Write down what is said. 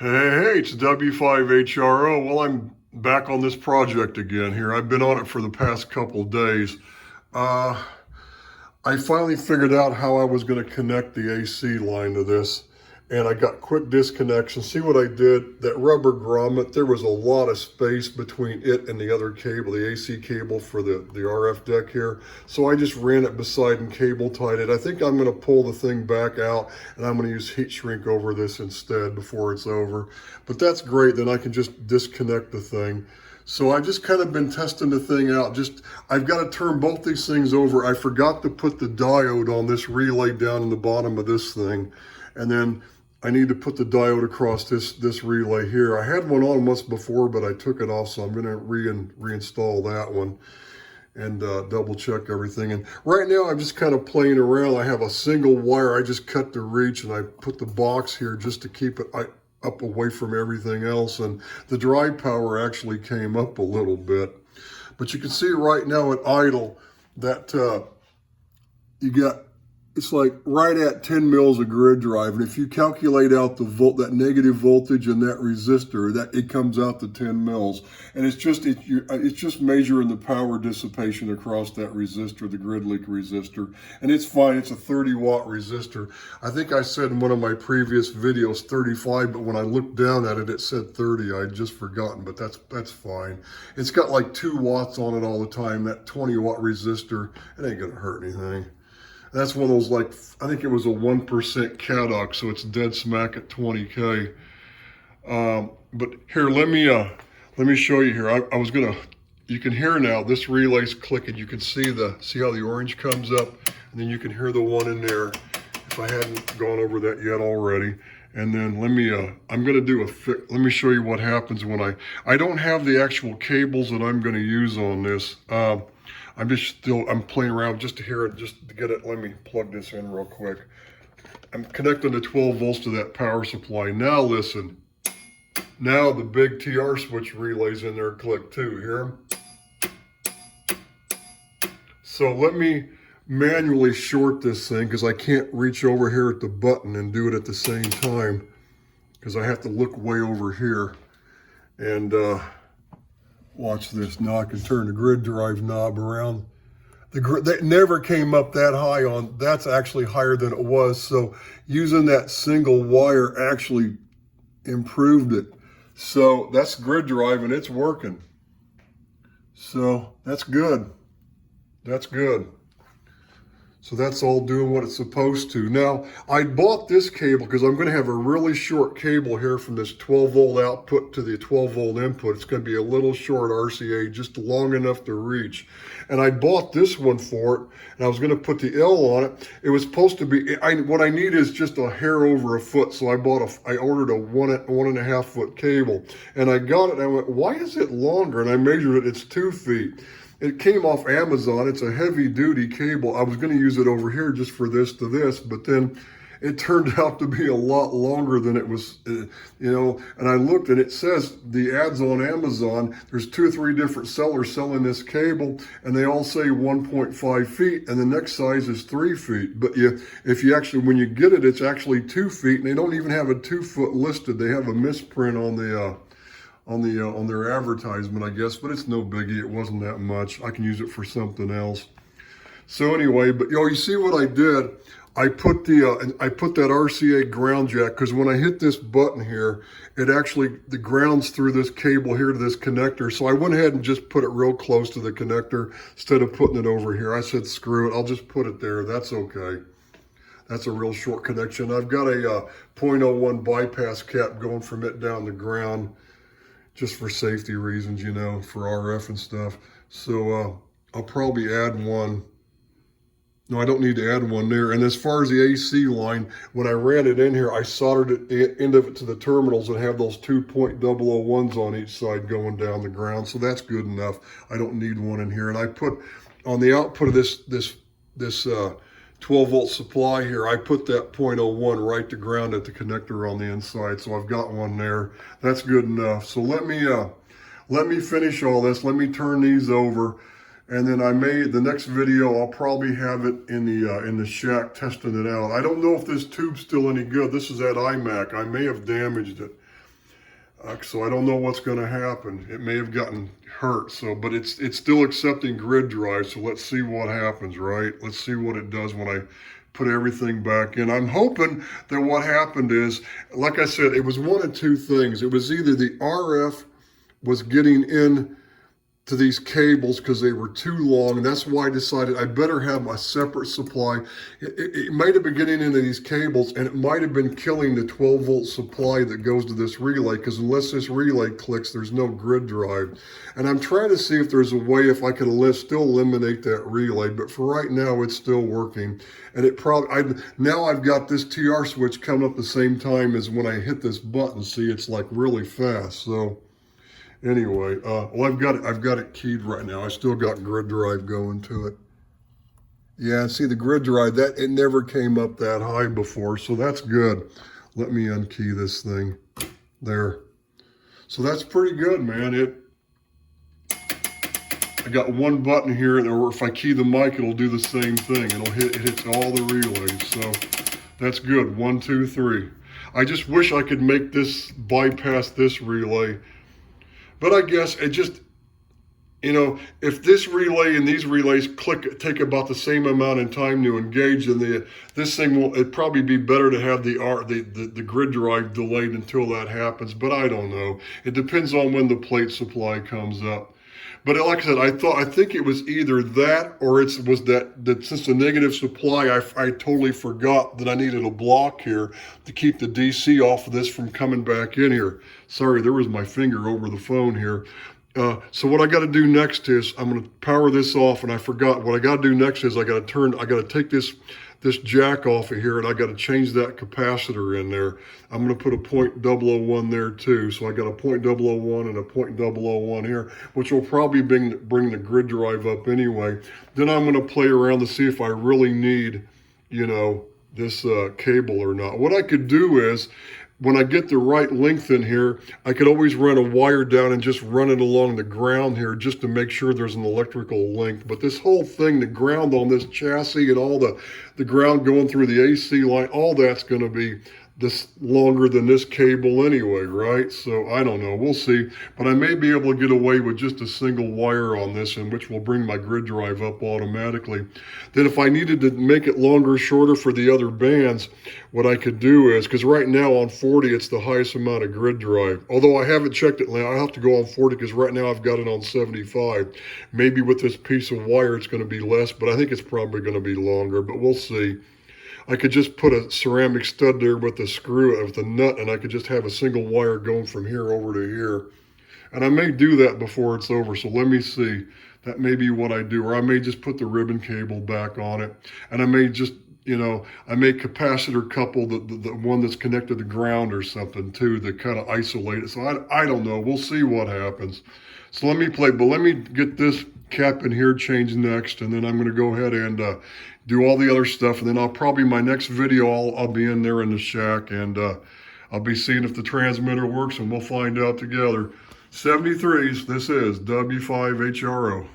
Hey, it's W5HRO. Well, I'm back on this project again here. I've been on it for the past couple days. Uh, I finally figured out how I was going to connect the AC line to this, and I got quick disconnection. See what I did? That rubber grommet, there was a lot of space between it and the other cable, the AC cable for the RF deck here. So I just ran it beside and cable tied it. I think I'm going to pull the thing back out, and I'm going to use heat shrink over this instead before it's over. But that's great, then I can just disconnect the thing. So I've just kind of been testing the thing out. I've got to turn both these things over. I forgot to put the diode on this relay down in the bottom of this thing. And then I need to put the diode across this relay here. I had one on once before, but I took it off, so I'm going to reinstall that one and double check everything. And right now I'm just kind of playing around. I have a single wire. I just cut the reach and I put the box here just to keep it up away from everything else, and the drive power actually came up a little bit. But you can see right now at idle that it's like right at 10 mils of grid drive, and if you calculate out that negative voltage and that resistor, that it comes out to 10 mils, and it's just measuring the power dissipation across that resistor, the grid leak resistor, and it's fine. It's a 30-watt resistor. I think I said in one of my previous videos 35, but when I looked down at it, it said 30. I'd just forgotten, but that's fine. It's got like 2 watts on it all the time. That 20-watt resistor, it ain't gonna hurt anything. That's one of those, like, I think it was a 1% CADOC, so it's dead smack at 20K. But here, let me show you here. You can hear now, this relay's clicking. You can see how the orange comes up, and then you can hear the one in there, if I hadn't gone over that yet already. And then let me show you what happens when I don't have the actual cables that I'm gonna use on this. I'm playing around just to hear it, just to get it. Let me plug this in real quick. I'm connecting the 12 volts to that power supply. Now listen. Now the big TR switch relays in there click too. Hear them? So let me manually short this thing because I can't reach over here at the button and do it at the same time because I have to look way over here. And watch this. Now I can turn the grid drive knob around. That never came up that high on. That's actually higher than it was. So using that single wire actually improved it. So that's grid drive and it's working. So that's good. That's good. So that's all doing what it's supposed to. Now, I bought this cable because I'm going to have a really short cable here from this 12 volt output to the 12 volt input. It's going to be a little short RCA, just long enough to reach. And I bought this one for it, and I was going to put the L on it. It was supposed to be, what I need is just a hair over a foot. So I ordered a 1.5 foot cable, and I got it, and I went, why is it longer? And I measured it, it's 2 feet. It came off Amazon. It's a heavy duty cable. I was going to use it over here just for this to this, but then it turned out to be a lot longer than it was, and I looked and it says the ads on Amazon, there's 2 or 3 different sellers selling this cable and they all say 1.5 feet and the next size is 3 feet. But when you get it, it's actually 2 feet and they don't even have a 2 foot listed. They have a misprint on their advertisement, I guess, but it's no biggie. It wasn't that much. I can use it for something else. So anyway, but you see what I did? I put that RCA ground jack because when I hit this button here, the grounds through this cable here to this connector. So I went ahead and just put it real close to the connector instead of putting it over here. I said, screw it. I'll just put it there. That's okay. That's a real short connection. I've got a 0.01 bypass cap going from it down the ground, just for safety reasons, for RF and stuff. So I'll probably add one. No, I don't need to add one there. And as far as the AC line, when I ran it in here, I soldered the end of it to the terminals and have those 2.001s on each side going down the ground. So that's good enough. I don't need one in here. And I put on the output of this 12 volt supply here, I put that 0.01 right to ground at the connector on the inside. So I've got one there. That's good enough. So let me finish all this. Let me turn these over. And then the next video, I'll probably have it in the shack testing it out. I don't know if this tube's still any good. This is at iMac. I may have damaged it. So I don't know what's going to happen. It may have gotten hurt. So, but it's still accepting grid drive. So let's see what happens, right? Let's see what it does when I put everything back in. I'm hoping that what happened is, like I said, it was one of two things. It was either the RF was getting in to these cables because they were too long, and that's why I decided I better have a separate supply. It might have been getting into these cables, and it might have been killing the 12-volt supply that goes to this relay, because unless this relay clicks, there's no grid drive. And I'm trying to see if there's a way if I can still eliminate that relay, but for right now, it's still working. And it probably, now I've got this TR switch coming up the same time as when I hit this button. See, it's like really fast, so. Anyway, well, I've got it keyed right now. I still got grid drive going to it. Yeah, see the grid drive, that it never came up that high before, so that's good. Let me unkey this thing. There. So that's pretty good, man. I got one button here, or if I key the mic, it'll do the same thing. It hits all the relays, so that's good. 1, 2, 3. I just wish I could make this bypass this relay. But I guess it just, you know, if this relay and these relays take about the same amount of time to engage, then this thing will, it'd probably be better to have the grid drive delayed until that happens. But I don't know. It depends on when the plate supply comes up. But like I said, I think it was either that or it was that since the negative supply, I totally forgot that I needed a block here to keep the DC off of this from coming back in here. Sorry, there was my finger over the phone here. So what I got to do next is I'm going to power this off, and I forgot what I got to do next is I got to take this jack off of here, and I got to change that capacitor in there. I'm going to put a 0.001 there too. So I got a 0.001 and a 0.001 here, which will probably bring the grid drive up anyway. Then I'm going to play around to see if I really need, you know, this cable or not. What I could do is, when I get the right length in here, I could always run a wire down and just run it along the ground here just to make sure there's an electrical length. But this whole thing, the ground on this chassis and all the ground going through the AC line, all that's going to be this longer than this cable anyway, right? So I don't know, we'll see. But I may be able to get away with just a single wire on this, and which will bring my grid drive up automatically. Then if I needed to make it longer or shorter for the other bands, what I could do is, because right now on 40, it's the highest amount of grid drive. Although I haven't checked it now, I'll have to go on 40 because right now I've got it on 75. Maybe with this piece of wire, it's going to be less, but I think it's probably going to be longer, but we'll see. I could just put a ceramic stud there with a screw, with a nut, and I could just have a single wire going from here over to here. And I may do that before it's over, so let me see. That may be what I do, or I may just put the ribbon cable back on it. And I may just, you know, I may capacitor couple the one that's connected to ground or something too, to kind of isolate it. So I don't know, we'll see what happens. So let me get this cap in here changed next, and then I'm gonna go ahead and do all the other stuff, and then my next video, I'll be in there in the shack, and I'll be seeing if the transmitter works, and we'll find out together. 73s, this is W5HRO.